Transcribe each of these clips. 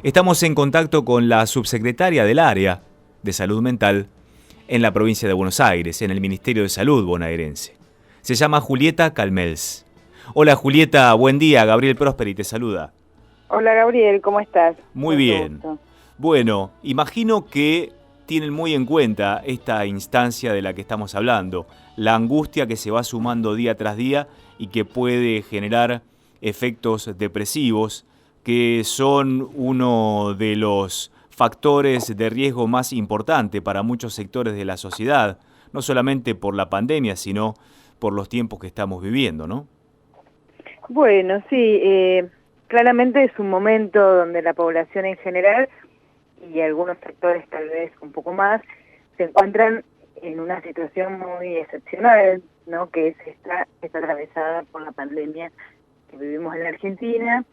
Estamos en contacto con la subsecretaria del área de salud mental en la provincia de Buenos Aires, en el Ministerio de Salud bonaerense. Se llama Julieta Calmels. Hola Julieta, buen día. Gabriel Prosperi te saluda. Hola Gabriel, ¿cómo estás? Muy Mucho bien. gusto. Bueno, imagino que tienen muy en cuenta esta instancia de la que estamos hablando, la angustia que se va sumando día tras día y que puede generar efectos depresivos, que son uno de los factores de riesgo más importante para muchos sectores de la sociedad, no solamente por la pandemia, sino por los tiempos que estamos viviendo, ¿no? Bueno, sí, claramente es un momento donde la población en general y algunos sectores tal vez un poco más se encuentran en una situación muy excepcional, ¿no? Que es esta atravesada por la pandemia que vivimos en la Argentina,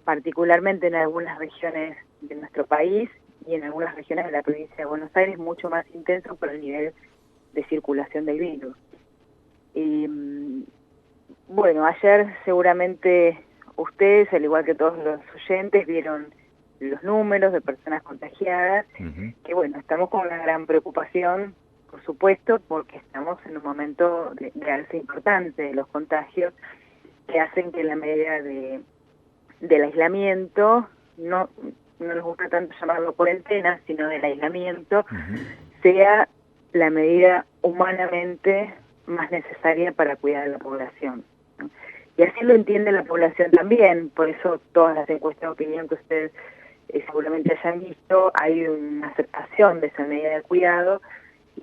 particularmente en algunas regiones de nuestro país y en algunas regiones de la provincia de Buenos Aires, mucho más intenso por el nivel de circulación del virus. Bueno, ayer seguramente ustedes, al igual que todos los oyentes, vieron los números de personas contagiadas, que bueno, estamos con una gran preocupación, por supuesto, porque estamos en un momento de alza importante de los contagios, que hacen que la medida del aislamiento, no nos gusta tanto llamarlo cuarentena, sino del aislamiento, sea la medida humanamente más necesaria para cuidar a la población, ¿no? Y así lo entiende la población también, por eso todas las encuestas de opinión que ustedes seguramente hayan visto, hay una aceptación de esa medida de cuidado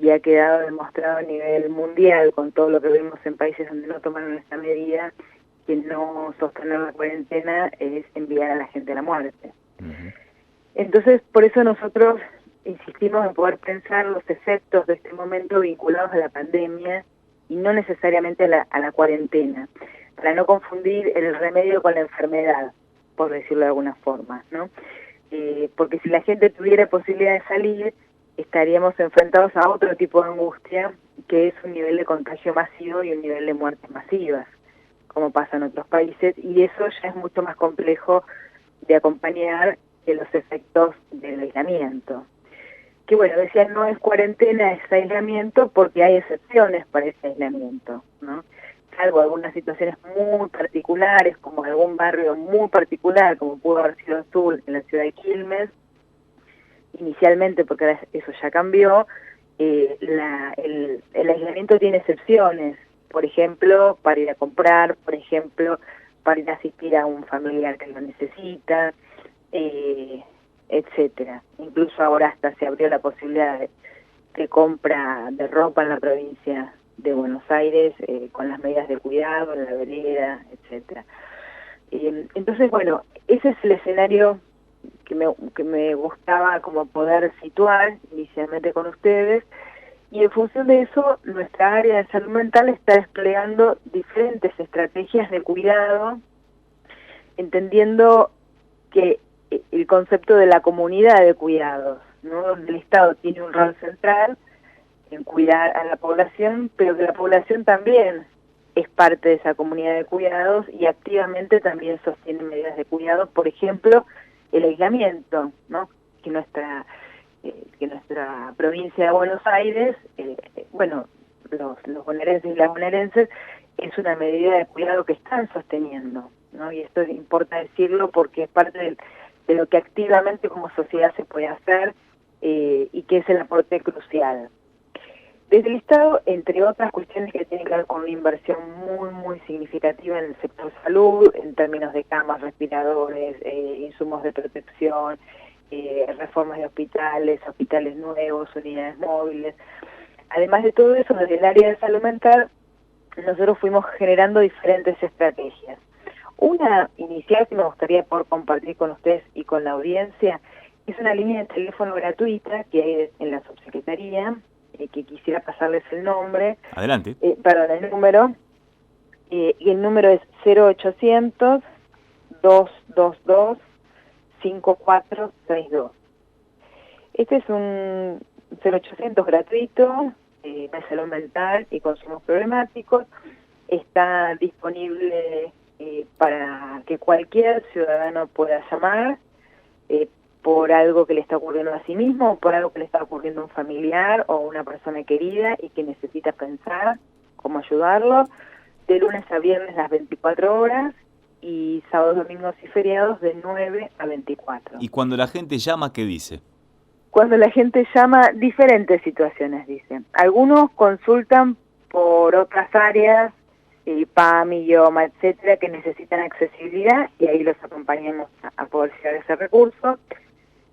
y ha quedado demostrado a nivel mundial, con todo lo que vemos en países donde no tomaron esta medida, que no sostener la cuarentena es enviar a la gente a la muerte. Entonces, por eso nosotros insistimos en poder pensar los efectos de este momento vinculados a la pandemia y no necesariamente a la cuarentena, para no confundir el remedio con la enfermedad, por decirlo de alguna forma, ¿no? Porque si la gente tuviera posibilidad de salir, estaríamos enfrentados a otro tipo de angustia, que es un nivel de contagio masivo y un nivel de muertes masivas, como pasa en otros países, y eso ya es mucho más complejo de acompañar que los efectos del aislamiento. Que bueno, decía, no es cuarentena, es aislamiento, porque hay excepciones para ese aislamiento, ¿no? Salvo algunas situaciones muy particulares, como algún barrio muy particular, como pudo haber sido Azul en la ciudad de Quilmes, inicialmente, porque ahora eso ya cambió, el aislamiento tiene excepciones, por ejemplo, para ir a comprar, por ejemplo, para ir a asistir a un familiar que lo necesita, etcétera. Incluso ahora hasta se abrió la posibilidad de compra de ropa en la provincia de Buenos Aires, con las medidas de cuidado, en la vereda, etcétera. Entonces, bueno, ese es el escenario que me gustaba como poder situar inicialmente con ustedes, y en función de eso, nuestra área de salud mental está desplegando diferentes estrategias de cuidado, entendiendo que el concepto de la comunidad de cuidados, ¿no? Donde el Estado tiene un rol central en cuidar a la población, pero que la población también es parte de esa comunidad de cuidados y activamente también sostiene medidas de cuidado, por ejemplo, el aislamiento, ¿no? Que nuestra provincia de Buenos Aires, bueno, los bonaerenses y las bonaerenses, es una medida de cuidado que están sosteniendo, ¿no? Y esto importa decirlo porque es parte de lo que activamente como sociedad se puede hacer, y que es el aporte crucial. Desde el Estado, entre otras cuestiones que tienen que ver con una inversión muy significativa en el sector salud, en términos de camas, respiradores, insumos de protección, reformas de hospitales nuevos, unidades móviles. Además de todo eso, desde el área de salud mental, nosotros fuimos generando diferentes estrategias. Una inicial que me gustaría poder compartir con ustedes y con la audiencia es una línea de teléfono gratuita que hay en la subsecretaría, que quisiera pasarles el nombre. Adelante. El número, y el número es 0800-222-5462. Este es un 0800 gratuito, de salud mental y consumos problemáticos. Está disponible para que cualquier ciudadano pueda llamar, por algo que le está ocurriendo a sí mismo, o por algo que le está ocurriendo a un familiar o a una persona querida y que necesita pensar cómo ayudarlo, de lunes a viernes las 24 horas y sábados, domingos y feriados de 9 a 24. Y cuando la gente llama, ¿qué dice? Cuando la gente llama, diferentes situaciones dicen. Algunos consultan por otras áreas, PAM, idioma, etcétera, que necesitan accesibilidad y ahí los acompañamos a poder llegar a ese recurso.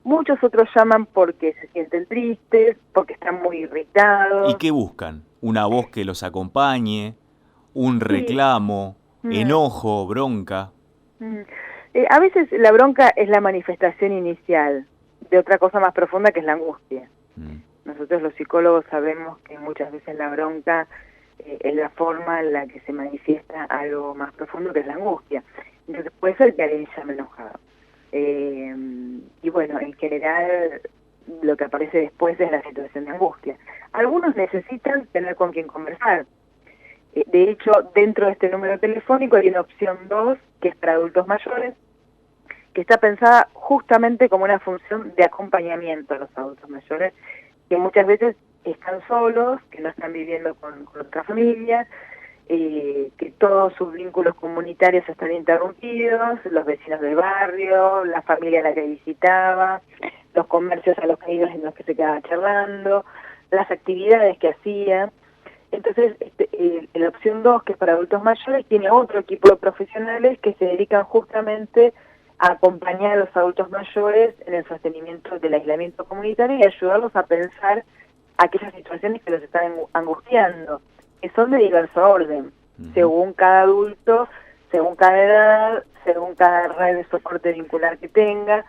Muchos otros llaman porque se sienten tristes, porque están muy irritados. ¿Y qué buscan? ¿Una voz que los acompañe? ¿Un reclamo? Sí. ¿Enojo? ¿Bronca? A veces la bronca es la manifestación inicial de otra cosa más profunda que es la angustia. Nosotros los psicólogos sabemos que muchas veces la bronca es la forma en la que se manifiesta algo más profundo que es la angustia. Entonces puede ser que alguien llame enojado. Y bueno, en general lo que aparece después es la situación de angustia. Algunos necesitan tener con quien conversar. De hecho, dentro de este número telefónico hay una opción 2, que es para adultos mayores, que está pensada justamente como una función de acompañamiento a los adultos mayores, que muchas veces están solos, que no están viviendo con otra familia, que todos sus vínculos comunitarios están interrumpidos, los vecinos del barrio, la familia a la que visitaba, los comercios a los que iba en los que se quedaba charlando, las actividades que hacía. Entonces, la opción 2, que es para adultos mayores, tiene otro equipo de profesionales que se dedican justamente a acompañar a los adultos mayores en el sostenimiento del aislamiento comunitario y ayudarlos a pensar aquellas situaciones que los están angustiando, que son de diverso orden, según cada adulto, según cada edad, según cada red de soporte vincular que tenga.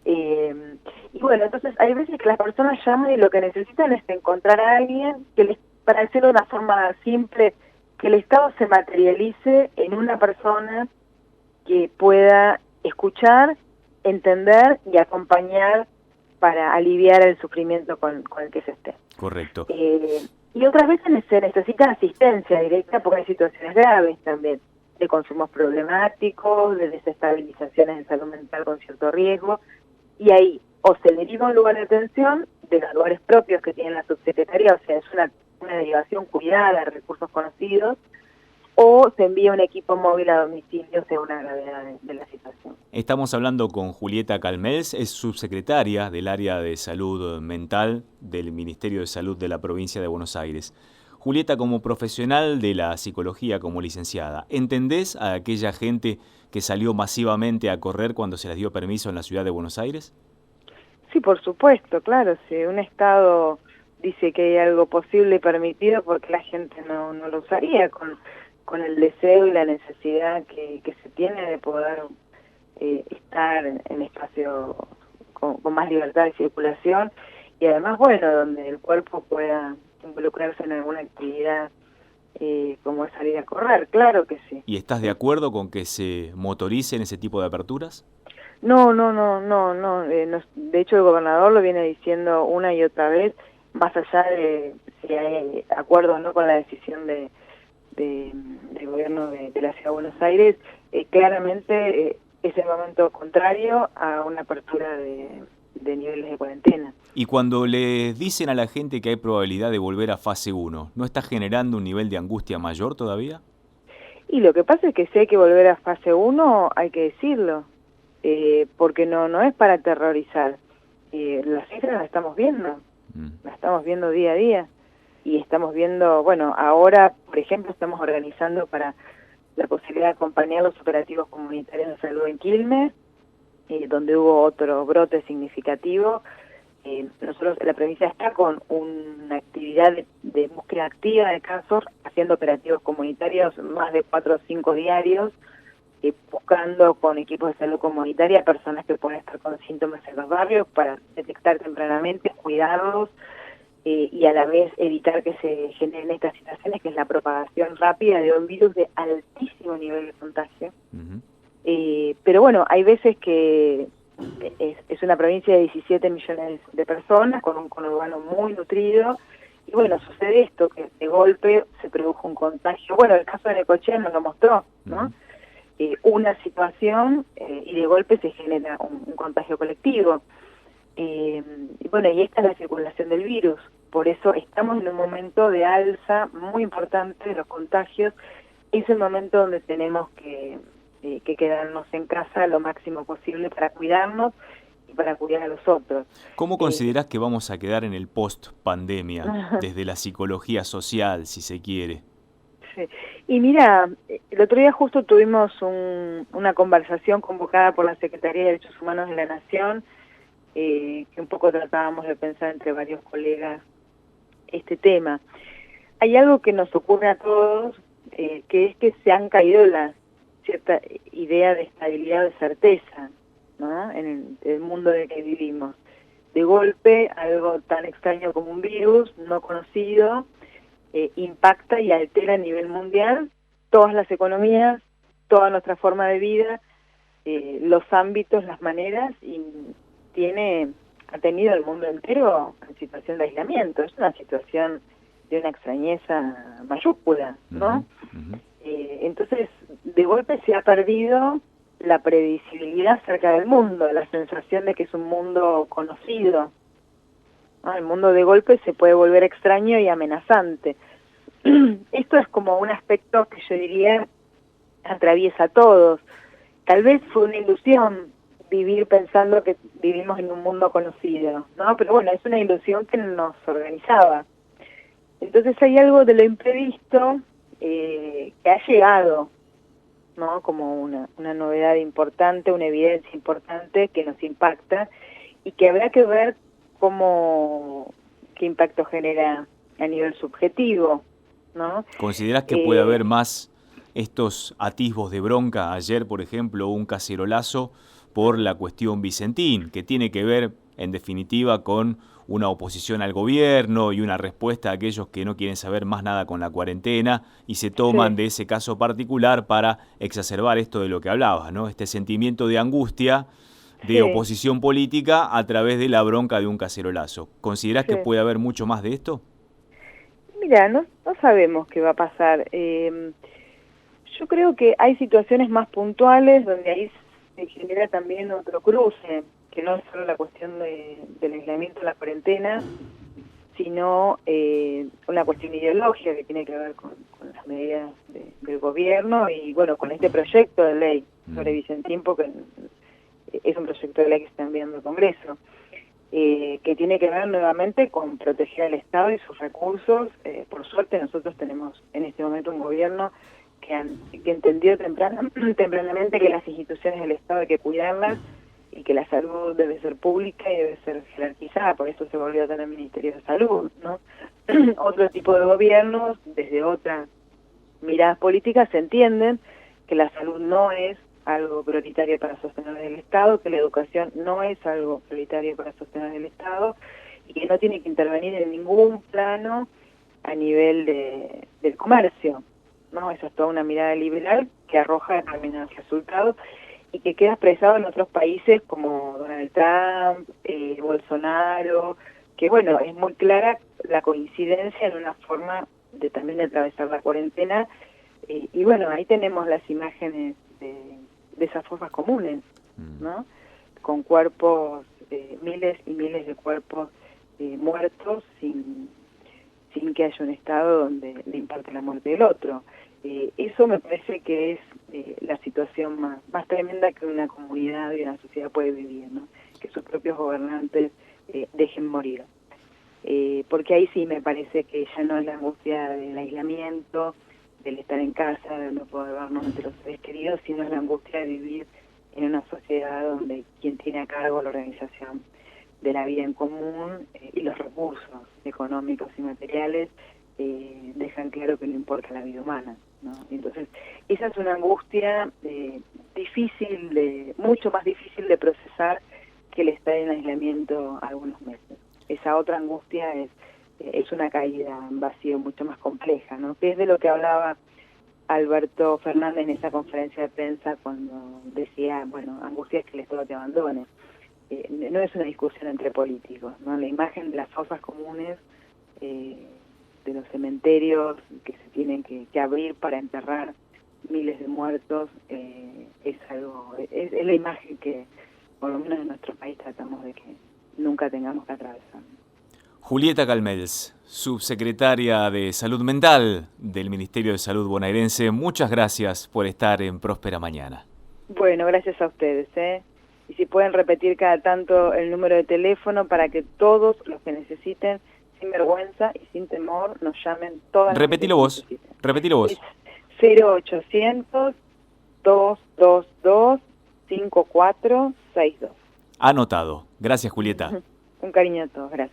Y bueno, entonces hay veces que las personas llaman y lo que necesitan es encontrar a alguien que les, para decirlo de una forma simple, que el Estado se materialice en una persona que pueda escuchar, entender y acompañar para aliviar el sufrimiento con el que se esté. Correcto. Y otras veces se necesita asistencia directa porque hay situaciones graves también, de consumos problemáticos, de desestabilizaciones en salud mental con cierto riesgo, y ahí o se deriva a un lugar de atención de los lugares propios que tiene la subsecretaría, o sea, es una derivación cuidada de recursos conocidos, o se envía un equipo móvil a domicilio según la gravedad de la situación. Estamos hablando con Julieta Calmels, es subsecretaria del área de salud mental del Ministerio de Salud de la provincia de Buenos Aires. Julieta, como profesional de la psicología, como licenciada, ¿entendés a aquella gente que salió masivamente a correr cuando se les dio permiso en la ciudad de Buenos Aires? Sí, por supuesto, claro. Si un Estado dice que hay algo posible y permitido, porque la gente no lo usaría con el deseo y la necesidad que se tiene de poder estar en espacio con más libertad de circulación y además, bueno, donde el cuerpo pueda involucrarse en alguna actividad como es salir a correr, claro que sí. ¿Y estás de acuerdo con que se motoricen ese tipo de aperturas? No. De hecho, el gobernador lo viene diciendo una y otra vez, más allá de si hay acuerdo o no con la decisión del gobierno de la Ciudad de Buenos Aires, claramente es el momento contrario a una apertura de niveles de cuarentena. Y cuando les dicen a la gente que hay probabilidad de volver a fase 1, ¿no está generando un nivel de angustia mayor todavía? Y lo que pasa es que si hay que volver a fase 1, hay que decirlo, porque no es para aterrorizar. Las cifras las estamos viendo, las estamos viendo día a día. Y estamos viendo, bueno, ahora, por ejemplo, estamos organizando para la posibilidad de acompañar los operativos comunitarios de salud en Quilmes, donde hubo otro brote significativo. Nosotros, la provincia está con una actividad de búsqueda activa de casos, haciendo operativos comunitarios más de 4 o 5 diarios, buscando con equipos de salud comunitaria personas que pueden estar con síntomas en los barrios para detectar tempranamente, cuidarlos, y a la vez evitar que se generen estas situaciones, que es la propagación rápida de un virus de altísimo nivel de contagio. Pero bueno, hay veces que es una provincia de 17 millones de personas, con un conurbano muy nutrido, y bueno, sucede esto, que de golpe se produjo un contagio. Bueno, el caso de Necochea nos lo mostró, ¿no? una situación y de golpe se genera un contagio colectivo. Y bueno, y esta es la circulación del virus. Por eso estamos en un momento de alza muy importante de los contagios. Es el momento donde tenemos que quedarnos en casa lo máximo posible para cuidarnos y para cuidar a los otros. ¿Cómo considerás que vamos a quedar en el post-pandemia, desde la psicología social, si se quiere? Sí. Y mira, el otro día justo tuvimos una conversación convocada por la Secretaría de Derechos Humanos de la Nación, que un poco tratábamos de pensar entre varios colegas este tema. Hay algo que nos ocurre a todos, que es que se han caído la cierta idea de estabilidad o de certeza, ¿no? En el mundo en el que vivimos. De golpe, algo tan extraño como un virus no conocido impacta y altera a nivel mundial todas las economías, toda nuestra forma de vida, los ámbitos, las maneras, y ha tenido el mundo entero en situación de aislamiento. Es una situación de una extrañeza mayúscula, ¿no? Entonces, de golpe se ha perdido la previsibilidad acerca del mundo, la sensación de que es un mundo conocido, ¿no? El mundo de golpe se puede volver extraño y amenazante. Esto es como un aspecto que yo diría atraviesa a todos. Tal vez fue una ilusión vivir pensando que vivimos en un mundo conocido, ¿no? Pero bueno, es una ilusión que nos organizaba. Entonces hay algo de lo imprevisto que ha llegado, ¿no? Como una novedad importante, una evidencia importante que nos impacta y que habrá que ver qué impacto genera a nivel subjetivo, ¿no? ¿Considerás que puede haber más estos atisbos de bronca? Ayer, por ejemplo, un cacerolazo por la cuestión Vicentín, que tiene que ver, en definitiva, con una oposición al gobierno y una respuesta a aquellos que no quieren saber más nada con la cuarentena y se toman de ese caso particular para exacerbar esto de lo que hablabas, ¿no? Este sentimiento de angustia de oposición política a través de la bronca de un cacerolazo. ¿Considerás que puede haber mucho más de esto? Mira, no sabemos qué va a pasar. Yo creo que hay situaciones más puntuales donde ahí se genera también otro cruce, que no es solo la cuestión del aislamiento de la cuarentena, sino una cuestión ideológica que tiene que ver con las medidas del gobierno y bueno, con este proyecto de ley sobre Vicentín, porque es un proyecto de ley que está enviando al Congreso, que tiene que ver nuevamente con proteger al Estado y sus recursos. Por suerte nosotros tenemos en este momento un gobierno que entendió tempranamente que las instituciones del Estado hay que cuidarlas y que la salud debe ser pública y debe ser jerarquizada, por eso se volvió a tener Ministerio de Salud, ¿no? Otro tipo de gobiernos, desde otras miradas políticas, entienden que la salud no es algo prioritario para sostener el Estado, que la educación no es algo prioritario para sostener el Estado y que no tiene que intervenir en ningún plano a nivel del comercio, ¿no? Esa es toda una mirada liberal que arroja determinados resultados y que queda expresado en otros países como Donald Trump, Bolsonaro, que bueno, es muy clara la coincidencia en una forma de también de atravesar la cuarentena, y bueno, ahí tenemos las imágenes de esas fosas comunes, ¿no? Con cuerpos, miles y miles de cuerpos muertos sin que haya un Estado donde le imparte la muerte del otro. Eso me parece que es la situación más tremenda que una comunidad y una sociedad puede vivir, ¿no? Que sus propios gobernantes dejen morir. Porque ahí sí me parece que ya no es la angustia del aislamiento, del estar en casa, de no poder vernos entre los seres queridos, sino es la angustia de vivir en una sociedad donde quien tiene a cargo la organización de la vida en común y los recursos económicos y materiales dejan claro que no importa la vida humana, ¿no? Entonces, esa es una angustia mucho más difícil de procesar que el estar en aislamiento algunos meses. Esa otra angustia es una caída en vacío mucho más compleja, ¿no? Que es de lo que hablaba Alberto Fernández en esa conferencia de prensa cuando decía, bueno, angustia es que el Estado te abandone. No es una discusión entre políticos, ¿no? La imagen de las fosas comunes, de los cementerios que se tienen que abrir para enterrar miles de muertos, es la imagen que, por lo menos en nuestro país, tratamos de que nunca tengamos que atravesar. Julieta Calmels, subsecretaria de Salud Mental del Ministerio de Salud bonaerense, muchas gracias por estar en Próspera Mañana. Bueno, gracias a ustedes, y si pueden repetir cada tanto el número de teléfono para que todos los que necesiten, sin vergüenza y sin temor, nos llamen todas las veces que necesiten. Repetilo vos. 0800-222-5462. Anotado. Gracias, Julieta. Un cariño a todos, gracias.